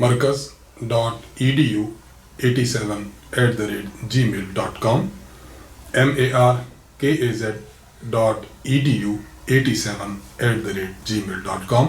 markaz.edu87@gmail.com markaz.edu87@gmail.com।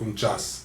49,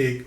1,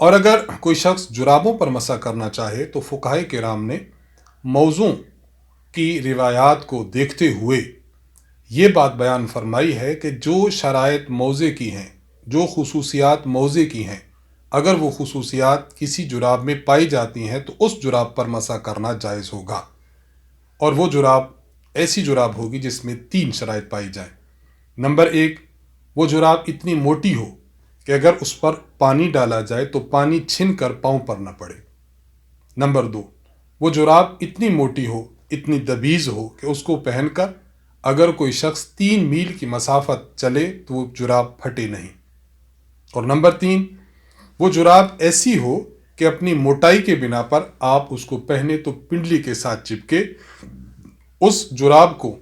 اور اگر کوئی شخص جرابوں پر مسح کرنا چاہے تو فقہائے کرام نے موضوع کی روایات کو دیکھتے ہوئے یہ بات بیان فرمائی ہے کہ جو شرائط موضع کی ہیں، جو خصوصیات موضع کی ہیں، اگر وہ خصوصیات کسی جراب میں پائی جاتی ہیں تو اس جراب پر مسح کرنا جائز ہوگا، اور وہ جراب ایسی جراب ہوگی جس میں 3 شرائط پائی جائیں۔ نمبر 1، وہ جراب اتنی موٹی ہو کہ اگر اس پر پانی ڈالا جائے تو پانی چھن کر پاؤں پر نہ پڑے۔ نمبر 2، وہ جراب اتنی موٹی ہو، اتنی دبیز ہو کہ اس کو پہن کر اگر کوئی شخص 3 میل کی مسافت چلے تو وہ جراب پھٹے نہیں۔ اور نمبر 3، وہ جراب ایسی ہو کہ اپنی موٹائی کے بنا پر آپ اس کو پہنے تو پنڈلی کے ساتھ چپکے۔ اس جراب کو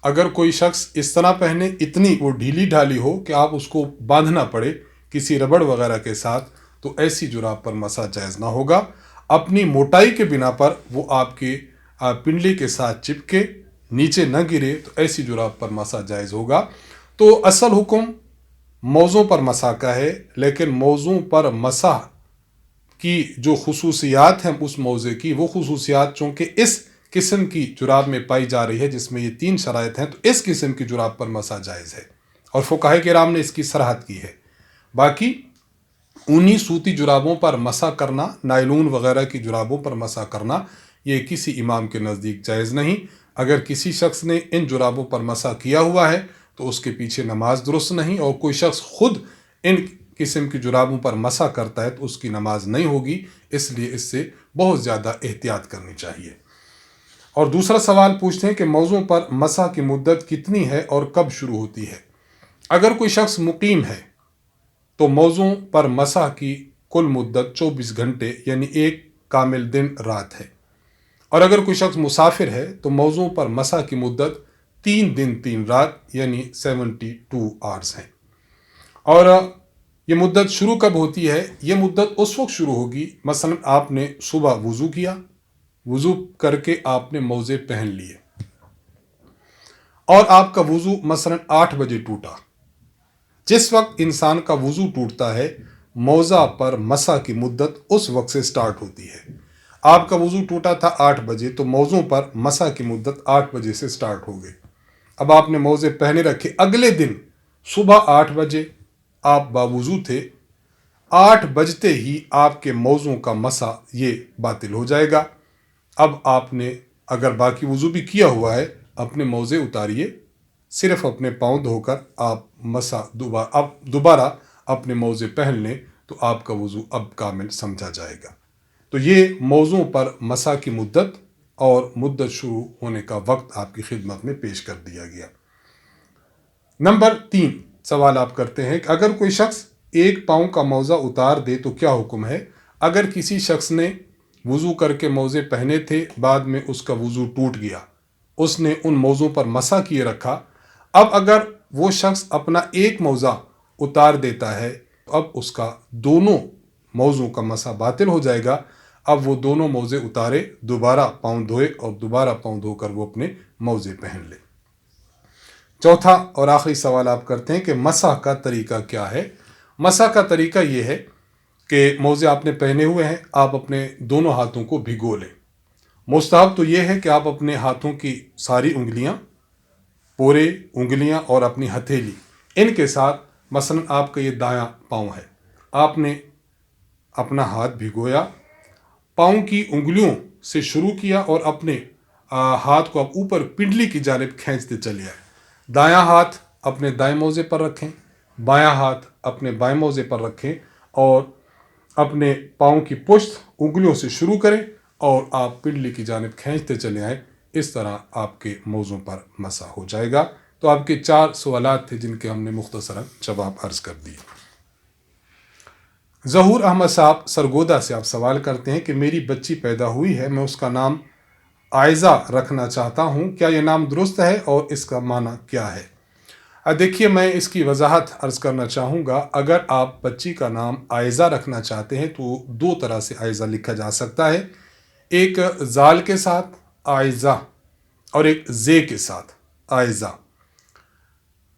اگر کوئی شخص اس طرح پہنے، اتنی وہ ڈھیلی ڈھالی ہو کہ آپ اس کو باندھنا پڑے کسی ربڑ وغیرہ کے ساتھ، تو ایسی جراب پر مسح جائز نہ ہوگا۔ اپنی موٹائی کے بنا پر وہ آپ کے پنڈلی کے ساتھ چپکے، نیچے نہ گرے، تو ایسی جراب پر مسح جائز ہوگا۔ تو اصل حکم موضوع پر مسح کا ہے، لیکن موضوع پر مسح کی جو خصوصیات ہیں اس موضوع کی، وہ خصوصیات چونکہ اس قسم کی جراب میں پائی جا رہی ہے جس میں یہ 3 شرائط ہیں، تو اس قسم کی جراب پر مسح جائز ہے، اور فقہائے کرام نے اس کی صراحت کی ہے۔ باقی اونی سوتی جرابوں پر مسح کرنا، نائلون وغیرہ کی جرابوں پر مسح کرنا، یہ کسی امام کے نزدیک جائز نہیں۔ اگر کسی شخص نے ان جرابوں پر مسح کیا ہوا ہے تو اس کے پیچھے نماز درست نہیں، اور کوئی شخص خود ان قسم کی جرابوں پر مسح کرتا ہے تو اس کی نماز نہیں ہوگی، اس لیے اس سے بہت زیادہ احتیاط کرنی چاہیے۔ اور دوسرا سوال پوچھتے ہیں کہ موضوع پر مسح کی مدت کتنی ہے اور کب شروع ہوتی ہے؟ اگر کوئی شخص مقیم ہے تو موضوع پر مسح کی کل مدت 24 گھنٹے یعنی 1 کامل دن رات ہے، اور اگر کوئی شخص مسافر ہے تو موضوع پر مسح کی مدت 3 دن 3 رات یعنی 72 آورز ہیں۔ اور یہ مدت شروع کب ہوتی ہے؟ یہ مدت اس وقت شروع ہوگی، مثلا آپ نے صبح وضو کیا، وضو کر کے آپ نے موزے پہن لیے، اور آپ کا وضو مثلا 8 بجے ٹوٹا۔ جس وقت انسان کا وضو ٹوٹتا ہے، موضع پر مسح کی مدت اس وقت سے سٹارٹ ہوتی ہے۔ آپ کا وضو ٹوٹا تھا 8 بجے، تو موضوع پر مسح کی مدت 8 بجے سے سٹارٹ ہو گئی۔ اب آپ نے موزے پہنے رکھے، اگلے دن صبح 8 بجے آپ باوضو تھے، 8 بجتے ہی آپ کے موضوع کا مسح یہ باطل ہو جائے گا۔ اب آپ نے اگر باقی وضو بھی کیا ہوا ہے، اپنے موزے اتاریے، صرف اپنے پاؤں دھو کر آپ دوبارہ اپنے موزے پہن لیں تو آپ کا وضو اب کامل سمجھا جائے گا۔ تو یہ موضوع پر مسح کی مدت اور مدت شروع ہونے کا وقت آپ کی خدمت میں پیش کر دیا گیا۔ نمبر 3 سوال آپ کرتے ہیں کہ اگر کوئی شخص 1 پاؤں کا موزہ اتار دے تو کیا حکم ہے؟ اگر کسی شخص نے وضو کر کے موزے پہنے تھے، بعد میں اس کا وضو ٹوٹ گیا، اس نے ان موزوں پر مسح کیے رکھا، اب اگر وہ شخص اپنا 1 موزہ اتار دیتا ہے تو اب اس کا دونوں موزوں کا مسح باطل ہو جائے گا۔ اب وہ دونوں موزے اتارے، دوبارہ پاؤں دھوئے اور دوبارہ پاؤں دھو کر وہ اپنے موزے پہن لے۔ چوتھا اور آخری سوال آپ کرتے ہیں کہ مسح کا طریقہ کیا ہے؟ مسح کا طریقہ یہ ہے کہ موزے آپ نے پہنے ہوئے ہیں، آپ اپنے دونوں ہاتھوں کو بھگو لیں۔ مستحب تو یہ ہے کہ آپ اپنے ہاتھوں کی ساری انگلیاں، پورے انگلیاں اور اپنی ہتھیلی، ان کے ساتھ مثلا آپ کا یہ دایاں پاؤں ہے، آپ نے اپنا ہاتھ بھگویا، پاؤں کی انگلیوں سے شروع کیا اور اپنے ہاتھ کو آپ اوپر پنڈلی کی جانب کھینچتے چلے آئے۔ دایاں ہاتھ اپنے دائیں موزے پر رکھیں، بایاں ہاتھ اپنے بائیں موزے پر رکھیں، اور اپنے پاؤں کی پشت انگلیوں سے شروع کریں اور آپ پنڈلی کی جانب کھینچتے چلے آئیں۔ اس طرح آپ کے موضوع پر مسح ہو جائے گا۔ تو آپ کے 4 سوالات تھے جن کے ہم نے مختصراً جواب عرض کر دیے۔ ظہور احمد صاحب سرگودا سے آپ سوال کرتے ہیں کہ میری بچی پیدا ہوئی ہے، میں اس کا نام عائزہ رکھنا چاہتا ہوں، کیا یہ نام درست ہے اور اس کا معنی کیا ہے؟ دیکھیے، میں اس کی وضاحت عرض کرنا چاہوں گا۔ اگر آپ بچی کا نام عائزہ رکھنا چاہتے ہیں تو 2 طرح سے عائزہ لکھا جا سکتا ہے، ایک زال کے ساتھ عائزہ اور ایک زے کے ساتھ عائزہ۔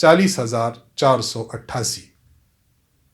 40,488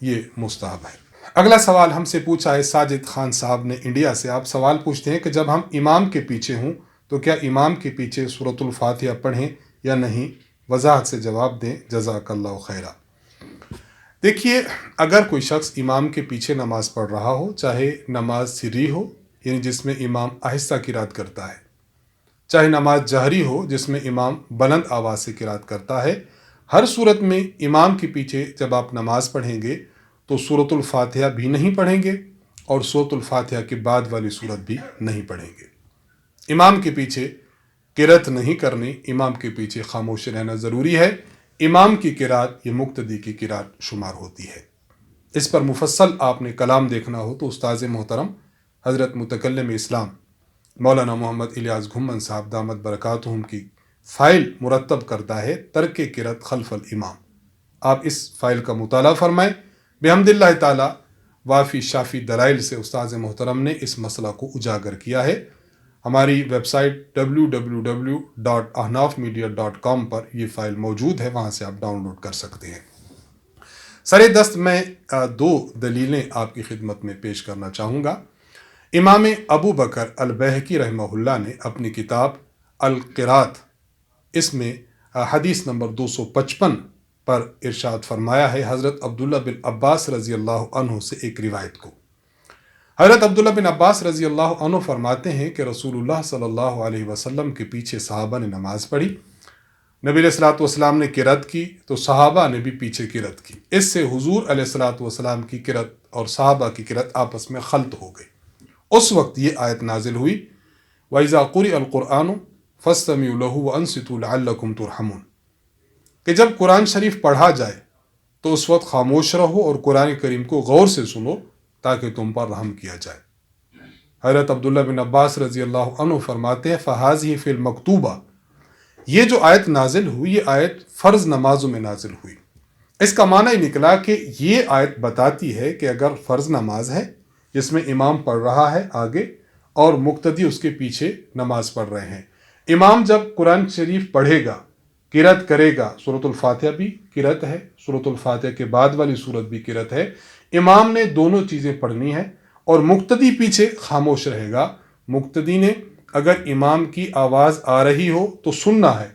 یہ مستحب ہے۔ اگلا سوال ہم سے پوچھا ہے ساجد خان صاحب نے انڈیا سے۔ آپ سوال پوچھتے ہیں کہ جب ہم امام کے پیچھے ہوں تو کیا امام کے پیچھے سورۃ الفاتحہ پڑھیں یا نہیں؟ وضاحت سے جواب دیں، جزاک اللہ خیرہ۔ دیکھیے، اگر کوئی شخص امام کے پیچھے نماز پڑھ رہا ہو، چاہے نماز سری ہو یعنی جس میں امام آہستہ قرات کرتا ہے، چاہے نماز جہری ہو جس میں امام بلند آواز سے قرات کرتا ہے، ہر صورت میں امام کے پیچھے جب آپ نماز پڑھیں گے تو سورۃ الفاتحہ بھی نہیں پڑھیں گے اور سورۃ الفاتحہ کے بعد والی صورت بھی نہیں پڑھیں گے۔ امام کے پیچھے قرات نہیں کرنی، امام کے پیچھے خاموش رہنا ضروری ہے۔ امام کی قرات یہ مقتدی کی قرات شمار ہوتی ہے۔ اس پر مفصل آپ نے کلام دیکھنا ہو تو استاذ محترم حضرت متکلم اسلام مولانا محمد الیاس گھمن صاحب دامت برکاتہم کی فائل مرتب کرتا ہے ترک قرات خلف الامام۔ آپ اس فائل کا مطالعہ فرمائیں۔ بحمد اللہ تعالی وافی شافی دلائل سے استاذ محترم نے اس مسئلہ کو اجاگر کیا ہے۔ ہماری ویب سائٹ www.ahnafmedia.com پر یہ فائل موجود ہے، وہاں سے آپ ڈاؤن لوڈ کر سکتے ہیں۔ سر دست میں دو دلیلیں آپ کی خدمت میں پیش کرنا چاہوں گا۔ امام ابو بکر البیہقی رحمہ اللہ نے اپنی کتاب القرات اس میں حدیث نمبر 255 پر ارشاد فرمایا ہے حضرت عبداللہ بن عباس رضی اللہ عنہ سے ایک روایت کو۔ حضرت عبداللہ بن عباس رضی اللہ عنہ فرماتے ہیں کہ رسول اللہ صلی اللہ علیہ وسلم کے پیچھے صحابہ نے نماز پڑھی، نبی علیہ الصلوۃ والسلام نے قرات کی تو صحابہ نے بھی پیچھے قرات کی۔ اس سے حضور علیہ الصلوۃ والسلام کی قرات اور صحابہ کی قرات آپس میں خلط ہو گئی۔ اس وقت یہ آیت نازل ہوئی وَإِذَا قُرِئَ الْقُرْآنُ فَاسْتَمِعُوا لَهُ وَأَنصِتُوا لَعَلَّكُمْ تُرْحَمُونَ، کہ جب قرآن شریف پڑھا جائے تو اس وقت خاموش رہو اور قرآن کریم کو غور سے سنو تاکہ تم پر رحم کیا جائے۔ حضرت عبداللہ بن عباس رضی اللہ عنہ فرماتے ہیں فَهَذِهِ فِي الْمَكْتُوبَةِ، یہ جو آیت نازل ہوئی یہ آیت فرض نمازوں میں نازل ہوئی۔ اس کا معنی نکلا کہ یہ آیت بتاتی ہے کہ اگر فرض نماز ہے جس میں امام پڑھ رہا ہے آگے اور مقتدی اس کے پیچھے نماز پڑھ رہے ہیں، امام جب قرآن شریف پڑھے گا، قرات کرے گا، سورۃ الفاتحہ بھی قرات ہے، سورۃ الفاتحہ کے بعد والی سورت بھی قرات ہے، امام نے دونوں چیزیں پڑھنی ہے اور مقتدی پیچھے خاموش رہے گا۔ مقتدی نے اگر امام کی آواز آ رہی ہو تو سننا ہے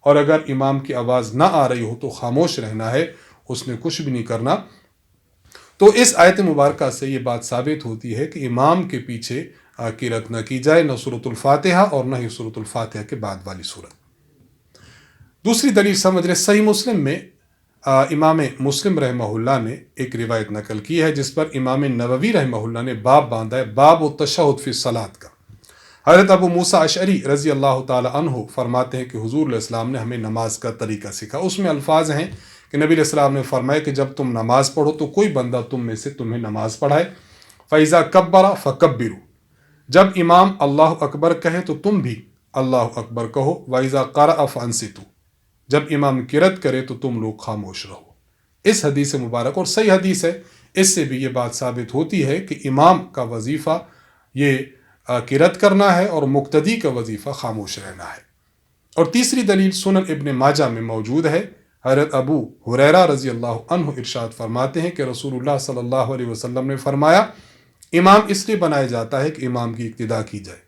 اور اگر امام کی آواز نہ آ رہی ہو تو خاموش رہنا ہے، اس نے کچھ بھی نہیں کرنا۔ تو اس آیت مبارکہ سے یہ بات ثابت ہوتی ہے کہ امام کے پیچھے قرات نہ کی جائے، نہ سورۃ الفاتحہ اور نہ ہی سورۃ الفاتحہ کے بعد والی سورت۔ دوسری دلیل سمجھ لیں، صحیح مسلم میں امام مسلم رحمہ اللہ نے ایک روایت نقل کی ہے جس پر امام نووی رحمہ اللہ نے باب باندھا ہے، باب التشہد فی الصلاۃ کا۔ حضرت ابو موسیٰ اشعری رضی اللہ تعالی عنہ فرماتے ہیں کہ حضور علیہ السلام نے ہمیں نماز کا طریقہ سکھا۔ اس میں الفاظ ہیں کہ نبی علیہ السلام نے فرمایا کہ جب تم نماز پڑھو تو کوئی بندہ تم میں سے تمہیں نماز پڑھائے، فَإِذَا كَبَّرَ فَكَبِّرُوا، جب امام اللہ اکبر کہے تو تم بھی اللہ اکبر کہو، وَإِذَا قَرَأَ فَأَنصِتُوا، جب امام قرات کرے تو تم لوگ خاموش رہو۔ اس حدیث مبارک اور صحیح حدیث ہے، اس سے بھی یہ بات ثابت ہوتی ہے کہ امام کا وظیفہ یہ قرات کرنا ہے اور مقتدی کا وظیفہ خاموش رہنا ہے۔ اور تیسری دلیل سنن ابن ماجہ میں موجود ہے، حضرت ابو ہریرہ رضی اللہ عنہ ارشاد فرماتے ہیں کہ رسول اللہ صلی اللہ علیہ وسلم نے فرمایا امام اس لیے بنایا جاتا ہے کہ امام کی اقتداء کی جائے۔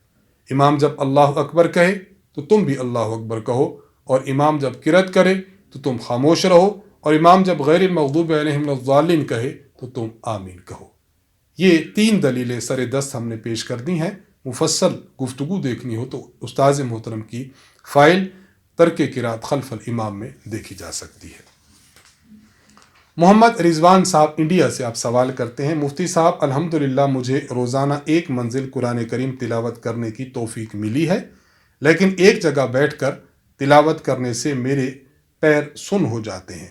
امام جب اللہ اکبر کہے تو تم بھی اللہ اکبر کہو، اور امام جب قرات کرے تو تم خاموش رہو، اور امام جب غیر المغضوب علیہم الضالین کہے تو تم آمین کہو۔ یہ تین دلیلیں سر دست ہم نے پیش کر دی ہیں۔ مفصل گفتگو دیکھنی ہو تو استاذ محترم کی فائل ترک قرات خلف الامام میں دیکھی جا سکتی ہے۔ محمد رضوان صاحب انڈیا سے آپ سوال کرتے ہیں، مفتی صاحب الحمدللہ مجھے روزانہ ایک منزل قرآن کریم تلاوت کرنے کی توفیق ملی ہے، لیکن ایک جگہ بیٹھ کر تلاوت کرنے سے میرے پیر سن ہو جاتے ہیں،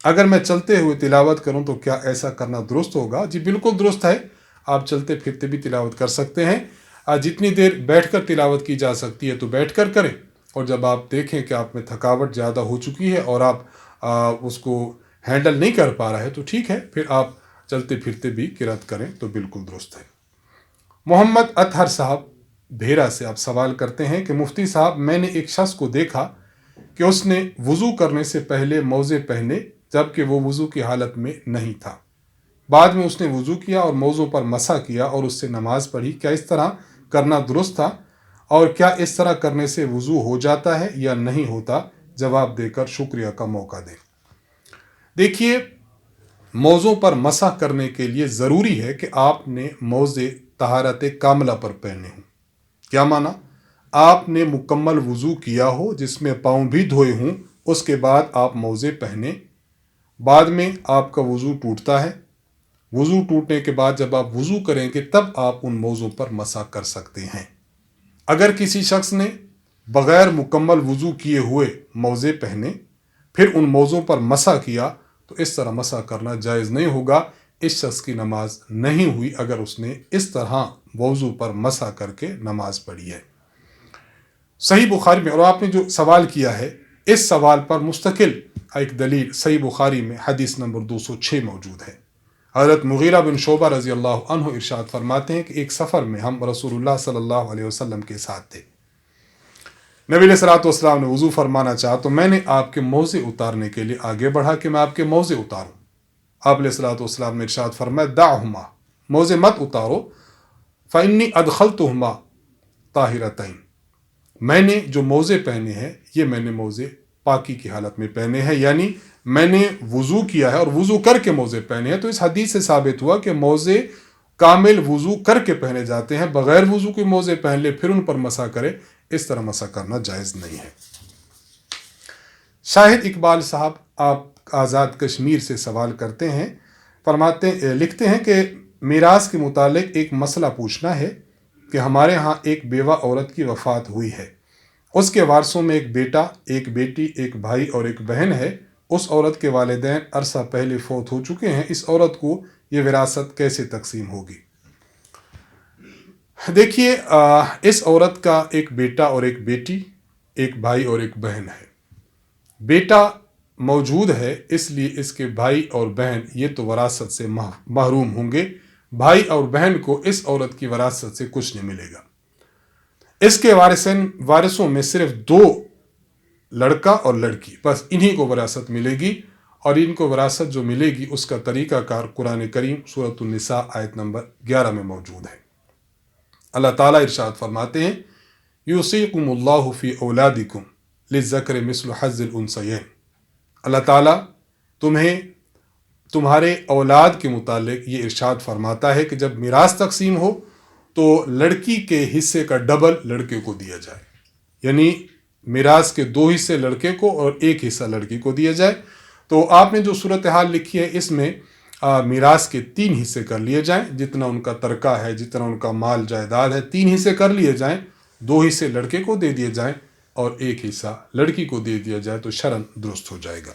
اگر میں چلتے ہوئے تلاوت کروں تو کیا ایسا کرنا درست ہوگا؟ جی بالکل درست ہے، آپ چلتے پھرتے بھی تلاوت کر سکتے ہیں، جتنی دیر بیٹھ کر تلاوت کی جا سکتی ہے تو بیٹھ کر کریں، اور جب آپ دیکھیں کہ آپ میں تھکاوٹ زیادہ ہو چکی ہے اور آپ اس کو ہینڈل نہیں کر پا رہے تو ٹھیک ہے، پھر آپ چلتے پھرتے بھی قرات کریں تو بالکل درست ہے۔ محمد اطہر صاحب بھیرا سے آپ سوال کرتے ہیں کہ مفتی صاحب میں نے ایک شخص کو دیکھا کہ اس نے وضو کرنے سے پہلے موزے پہنے جبکہ وہ وضو کی حالت میں نہیں تھا، بعد میں اس نے وضو کیا اور موضوع پر مسح کیا اور اس سے نماز پڑھی، کیا اس طرح کرنا درست تھا؟ اور کیا اس طرح کرنے سے وضو ہو جاتا ہے یا نہیں ہوتا؟ جواب دے کر شکریہ کا موقع دیں۔ دیکھیے، موضوع پر مسح کرنے کے لیے ضروری ہے کہ آپ نے موزے طہارت کاملہ پر پہنے ہوں۔ کیا مانا؟ آپ نے مکمل وضو کیا ہو جس میں پاؤں بھی دھوئے ہوں، اس کے بعد آپ موزے پہنیں۔ بعد میں آپ کا وضو ٹوٹتا ہے، وضو ٹوٹنے کے بعد جب آپ وضو کریں گے تب آپ ان موزوں پر مسح کر سکتے ہیں۔ اگر کسی شخص نے بغیر مکمل وضو کیے ہوئے موزے پہنے پھر ان موزوں پر مسح کیا تو اس طرح مسح کرنا جائز نہیں ہوگا، اس شخص کی نماز نہیں ہوئی اگر اس نے اس طرح وضو پر مسح کر کے نماز پڑھی ہے۔ صحیح بخاری میں، اور آپ نے جو سوال کیا ہے اس سوال پر مستقل ایک دلیل صحیح بخاری میں حدیث نمبر 206 موجود ہے۔ حضرت مغیرہ بن شعبہ رضی اللہ عنہ ارشاد فرماتے ہیں کہ ایک سفر میں ہم رسول اللہ صلی اللہ علیہ وسلم کے ساتھ تھے۔ نبی علیہ الصلوۃ والسلام نے وضو فرمانا چاہا تو میں نے آپ کے موزے اتارنے کے لیے آگے بڑھا کہ میں آپ کے موزے اتاروں۔ آپ علیہ الصلوۃ والسلام نے ارشاد فرمایا دعہما، موزے مت اتارو، فإنی ادخلتہما طاہرتین، میں نے جو موزے پہنے ہیں یہ میں نے موزے پاکی کی حالت میں پہنے ہیں، یعنی میں نے وضو کیا ہے اور وضو کر کے موزے پہنے ہیں۔ تو اس حدیث سے ثابت ہوا کہ موزے کامل وضو کر کے پہنے جاتے ہیں، بغیر وضو کے موزے پہن لے پھر ان پر مسح کرے، اس طرح مسح کرنا جائز نہیں ہے۔ شاہد اقبال صاحب آپ آزاد کشمیر سے سوال کرتے ہیں، لکھتے ہیں کہ میراث کے متعلق ایک مسئلہ پوچھنا ہے کہ ہمارے ہاں ایک بیوہ عورت کی وفات ہوئی ہے، اس کے وارثوں میں ایک بیٹا، ایک بیٹی، ایک بھائی اور ایک بہن ہے۔ اس عورت کے والدین عرصہ پہلے فوت ہو چکے ہیں، اس عورت کو یہ وراثت کیسے تقسیم ہوگی؟ دیکھیے، اس عورت کا ایک بیٹا اور ایک بیٹی، ایک بھائی اور ایک بہن ہے۔ بیٹا موجود ہے اس لیے اس کے بھائی اور بہن یہ تو وراثت سے محروم ہوں گے، بھائی اور بہن کو اس عورت کی وراثت سے کچھ نہیں ملے گا۔ اس کے وارثوں میں صرف 2 لڑکا اور لڑکی، بس انہی کو وراثت ملے گی، اور ان کو وراثت جو ملے گی اس کا طریقہ کار قرآن کریم سورۃ النساء آیت نمبر 11 میں موجود ہے۔ اللہ تعالیٰ ارشاد فرماتے ہیں یوصیکم اللہ فی اولادکم للذکر مثل حظ الانثیین، اللہ تعالیٰ تمہیں تمہارے اولاد کے متعلق یہ ارشاد فرماتا ہے کہ جب میراث تقسیم ہو تو لڑکی کے حصے کا ڈبل لڑکے کو دیا جائے، یعنی میراث کے 2 حصے لڑکے کو اور 1 حصہ لڑکی کو دیا جائے۔ تو آپ نے جو صورتحال لکھی ہے اس میں میراث کے 3 حصے کر لیے جائیں، جتنا ان کا ترکہ ہے، جتنا ان کا مال جائیداد ہے، 3 حصے کر لیے جائیں، 2 حصے لڑکے کو دے دیے جائیں اور 1 حصہ لڑکی کو دے دیا جائے تو شرعاً درست ہو جائے گا۔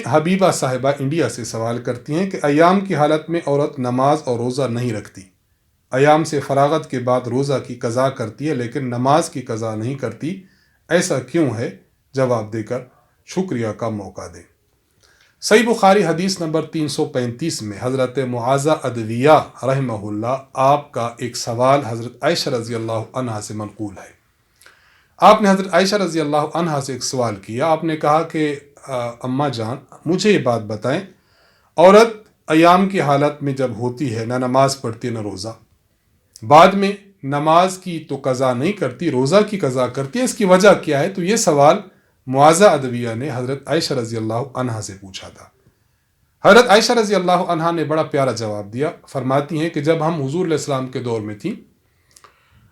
حبیبہ صاحبہ انڈیا سے سوال کرتی ہیں کہ ایام کی حالت میں عورت نماز اور روزہ نہیں رکھتی، ایام سے فراغت کے بعد روزہ کی قضا کرتی ہے لیکن نماز کی قضا نہیں کرتی، ایسا کیوں ہے؟ جواب دے کر شکریہ کا موقع دیں۔ صحیح بخاری حدیث نمبر 335 میں حضرت معاذہ ادویہ رحمہ اللہ آپ کا ایک سوال حضرت عائشہ رضی اللہ عنہا سے منقول ہے۔ آپ نے حضرت عائشہ رضی اللہ عنہا سے ایک سوال کیا، آپ نے کہا کہ اماں جان مجھے یہ بات بتائیں، عورت ایام کی حالت میں جب ہوتی ہے نہ نماز پڑھتی نہ روزہ، بعد میں نماز کی تو قضا نہیں کرتی، روزہ کی قضا کرتی ہے، اس کی وجہ کیا ہے؟ تو یہ سوال معاذہ ادویہ نے حضرت عائشہ رضی اللہ عنہا سے پوچھا تھا۔ حضرت عائشہ رضی اللہ عنہا نے بڑا پیارا جواب دیا، فرماتی ہیں کہ جب ہم حضور علیہ السلام کے دور میں تھیں،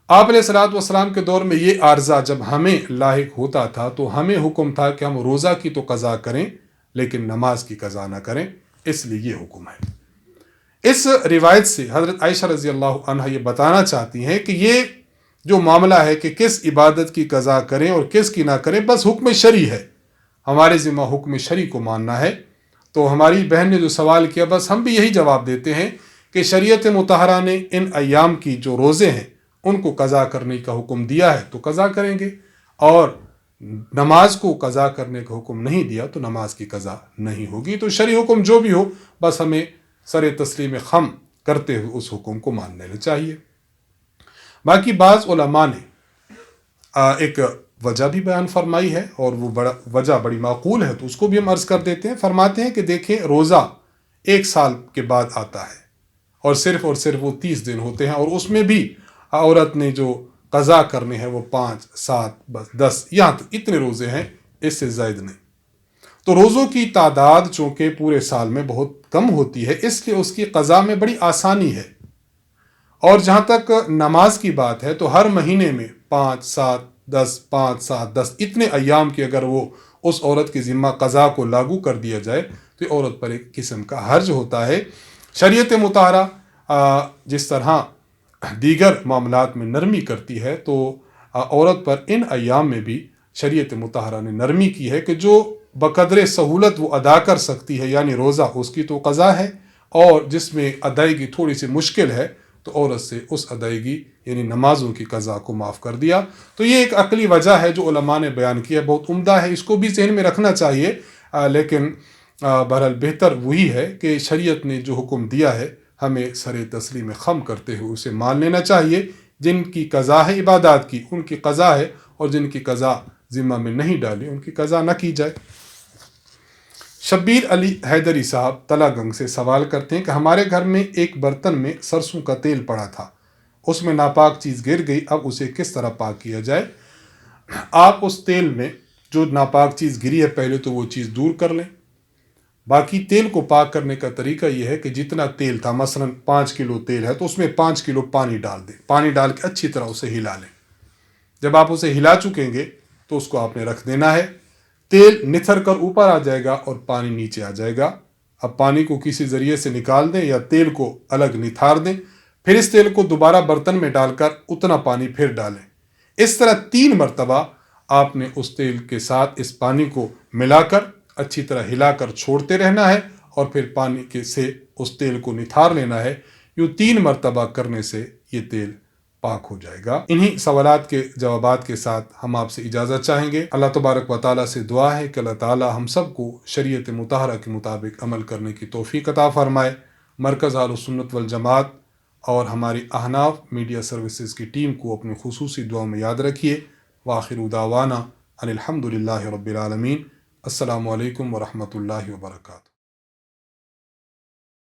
آپ علیہ الصلوۃ والسلام کے دور میں یہ عارضہ جب ہمیں لاحق ہوتا تھا تو ہمیں حکم تھا کہ ہم روزہ کی تو قضا کریں لیکن نماز کی قضا نہ کریں، اس لیے یہ حکم ہے۔ اس روایت سے حضرت عائشہ رضی اللہ عنہا یہ بتانا چاہتی ہیں کہ یہ جو معاملہ ہے کہ کس عبادت کی قضا کریں اور کس کی نہ کریں، بس حکم شرعی ہے، ہمارے ذمہ حکم شرعی کو ماننا ہے۔ تو ہماری بہن نے جو سوال کیا، بس ہم بھی یہی جواب دیتے ہیں کہ شریعت مطہرہ نے ان ایام کی جو روزے ہیں ان کو قضا کرنے کا حکم دیا ہے تو قضا کریں گے، اور نماز کو قضا کرنے کا حکم نہیں دیا تو نماز کی قضا نہیں ہوگی۔ تو شرعی حکم جو بھی ہو بس ہمیں سر تسلیم خم کرتے ہوئے اس حکم کو مان لینا چاہیے۔ باقی بعض علماء نے ایک وجہ بھی بیان فرمائی ہے اور وہ وجہ بڑی معقول ہے، تو اس کو بھی ہم عرض کر دیتے ہیں۔ فرماتے ہیں کہ دیکھیں، روزہ 1 سال کے بعد آتا ہے، اور صرف وہ 30 دن ہوتے ہیں، اور اس میں بھی عورت نے جو قضا کرنے ہیں وہ 5 7 بس 10 یہاں تک اتنے روزے ہیں، اس سے زائد نہیں۔ تو روزوں کی تعداد چونکہ پورے سال میں بہت کم ہوتی ہے، اس لیے اس کی قضا میں بڑی آسانی ہے۔ اور جہاں تک نماز کی بات ہے تو ہر مہینے میں 5 7 10 5 7 10 اتنے ایام کی اگر وہ اس عورت کی ذمہ قضا کو لاگو کر دیا جائے تو یہ عورت پر ایک قسم کا حرج ہوتا ہے۔ شریعت مطہرہ جس طرح دیگر معاملات میں نرمی کرتی ہے تو عورت پر ان ایام میں بھی شریعت مطہرہ نے نرمی کی ہے کہ جو بقدر سہولت وہ ادا کر سکتی ہے، یعنی روزہ اس کی تو قضا ہے، اور جس میں ادائیگی تھوڑی سی مشکل ہے تو عورت سے اس ادائیگی یعنی نمازوں کی قضا کو معاف کر دیا۔ تو یہ ایک عقلی وجہ ہے جو علماء نے بیان کیا، بہت عمدہ ہے، اس کو بھی ذہن میں رکھنا چاہیے۔ لیکن بہرحال بہتر وہی ہے کہ شریعت نے جو حکم دیا ہے ہمیں سر تسلیم خم کرتے ہوئے اسے مان لینا چاہیے۔ جن کی قضا ہے عبادات کی ان کی قضا ہے، اور جن کی قضا ذمہ میں نہیں ڈالی ان کی قضا نہ کی جائے۔ شبیر علی حیدری صاحب تلا گنگ سے سوال کرتے ہیں کہ ہمارے گھر میں ایک برتن میں سرسوں کا تیل پڑا تھا، اس میں ناپاک چیز گر گئی، اب اسے کس طرح پاک کیا جائے؟ آپ اس تیل میں جو ناپاک چیز گری ہے پہلے تو وہ چیز دور کر لیں۔ باقی تیل کو پاک کرنے کا طریقہ یہ ہے کہ جتنا تیل تھا، مثلا 5 کلو تیل ہے تو اس میں 5 کلو پانی ڈال دیں، پانی ڈال کے اچھی طرح اسے ہلا لیں۔ جب آپ اسے ہلا چکیں گے تو اس کو آپ نے رکھ دینا ہے، تیل نتھر کر اوپر آ جائے گا اور پانی نیچے آ جائے گا۔ اب پانی کو کسی ذریعے سے نکال دیں یا تیل کو الگ نتھار دیں، پھر اس تیل کو دوبارہ برتن میں ڈال کر اتنا پانی پھر ڈالیں۔ اس طرح 3 مرتبہ آپ نے اس تیل کے ساتھ اس پانی کو ملا کر اچھی طرح ہلا کر چھوڑتے رہنا ہے، اور پھر پانی سے اس تیل کو نتھار لینا ہے۔ یوں 3 مرتبہ کرنے سے یہ تیل پاک ہو جائے گا۔ انہی سوالات کے جوابات کے ساتھ ہم آپ سے اجازت چاہیں گے۔ اللہ تبارک و تعالیٰ سے دعا ہے کہ اللہ تعالیٰ ہم سب کو شریعت مطہرہ کے مطابق عمل کرنے کی توفیق عطا فرمائے۔ مرکز اہل سنت والجماعت اور ہماری احناف میڈیا سروسز کی ٹیم کو اپنے خصوصی دعاؤں میں یاد رکھیے۔ وآخر دعوانا ان الحمد للہ رب العالمین۔ السلام علیکم ورحمۃ اللہ وبرکاتہ۔